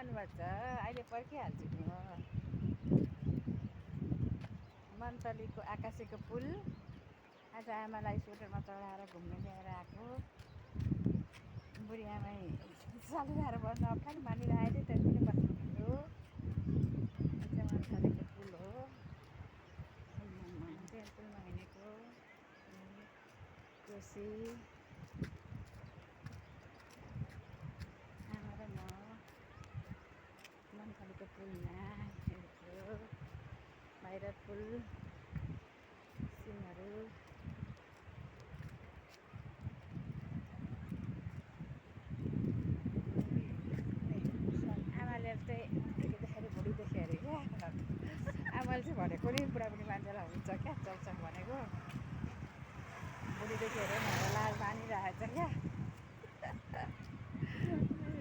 जानुपर्छ अहिले पर्खिहाल्छु नि म मन्थलीको आकाशेको पुल आज आमालाई स्वेटरमा चढाएर घुम्न ल्याएर आएको बुढी आमै चलिरहेर बस्न अप्ठ्यारो मानिरहेको थियो त्यति नै बस्नु मन्थलीको पुल हो पुलमा हिँडेको कोसी आमा र म मन्थलीको पुलमा हिँडेको बाहिर पुल सिमहरू आमाले चाहिँ देख्दाखेरि भुँडी देख्यो अरे क्या आमाले चाहिँ भनेको नि बुढाबुढी मान्छेलाई हुन्छ क्या चल्छ भनेको भुँडी देख्यो अरे मलाई लाज मानिरहेछ क्या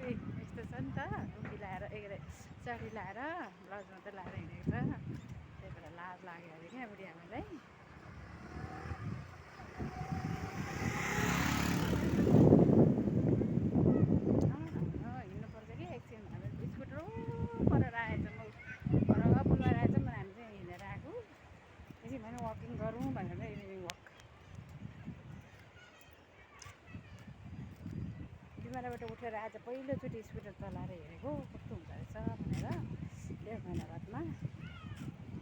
यस्तो छ नि त लुङ्गी लाएर साडी लाएर ब्लाउज मात्रै लाएर हिँडेको छ त्यही भएर लाज लाग्यो अरे क्या बुढी आमालाई हिँड्नुपर्छ कि एकछिन स्कुटर पर आएछ म पर पुलमा आएछ म हामी चाहिँ हिँडेर आएको एकछिन भने वकिङ गरौँ भनेर इभिनिङ वक बिमारबाट उठेर आज पहिलोचोटि स्कुटर चलाएर हिँडेको कस्तो हुँदो रहेछ भनेर 1.5 महिना बादमा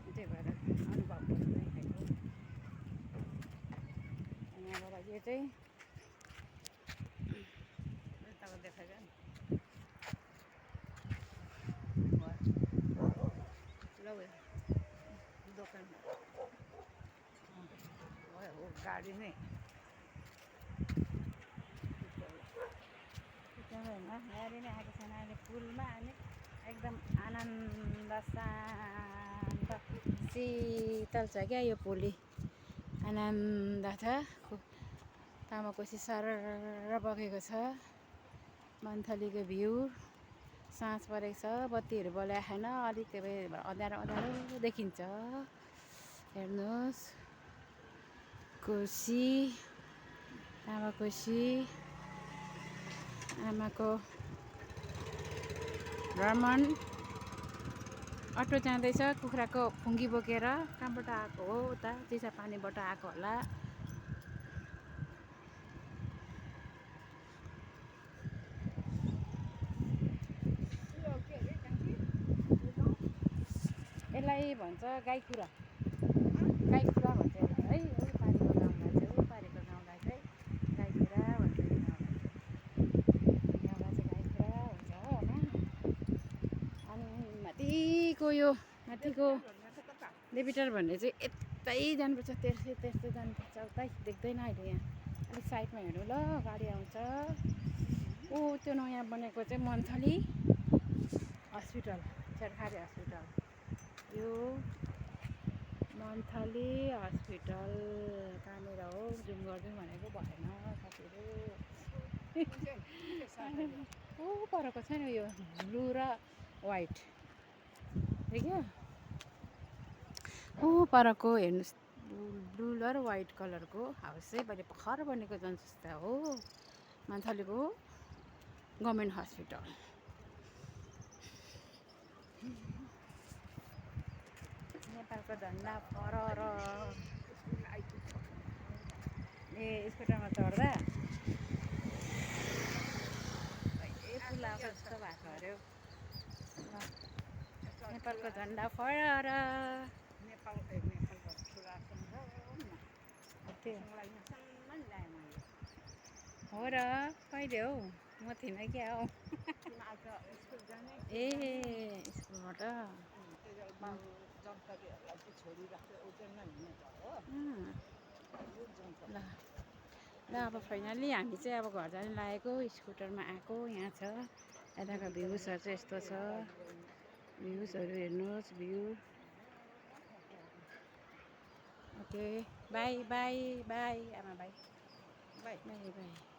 त्यही भएर अनुभव गरिरहेको यहाँबाट यो चाहिँ यताको देखाइदियो नि ल दोकान हो गाडी नै गाडी नै आएको छैन अहिले पुलमा अनि एकदम आनन्द शान्त शीतल छ क्या यो पुली आनन्द छ तामाकोसी सरर बगेको छ मन्थलीको भ्यू साँझ परेको छ बत्तीहरू बल्याएको छैन अलिक अँध्यारो अँध्यारो देखिन्छ हेर्नुहोस् कोसी तामाकोसी आमाको भ्रमण अटो जाँदैछ कुखुराको फुङ्गी बोकेर कहाँबाट आएको हो उता चिसापानीबाट आएको होला यसलाई भन्छ गाईकुरा भन्छ है पारीको गाउँलाई चाहिँ गाईकुरा भन्छ गाउँलाई चाहिँ गाईकुरा हुन्छ होइन अनि माथिको देवीटार भन्ने चाहिँ यतै जानुपर्छ त्यस्तै जानुपर्छ उतै देख्दैन अहिले यहाँ अलिक साइडमा हेर्नु ल गाडी आउँछ त्यो नयाँ बनेको चाहिँ मन्थली हस्पिटल सरकारी हस्पिटल यो मन्थली हस्पिटल कहाँनिर हो जुम गरिदिउँ भनेको भएन साथीहरू परको छैन यो ब्लू र वाइट देख्यो परको हेर्नुहोस् ब्लू र वाइट कलरको हाउस चाहिँ मैले भर्खर बनेको जनसंस्था हो मन्थलीको गभर्मेन्ट हस्पिटल नेपालको झन्डा फरर स्कुटरमा चढ्दा पुल आएको जस्तो भएको अरे नेपालको झन्डा फरर हो र कहिले हौ म थिइनँ क्या हौ ए स्कुलबाट ल अब फाइनली हामी चाहिँ अब घर जानु लागेको स्कुटरमा आएको यहाँ छ यताको भ्युजहरू चाहिँ यस्तो छ भ्युजहरू हेर्नुहोस् view okay by by by आमा बाई बाई बाई बाई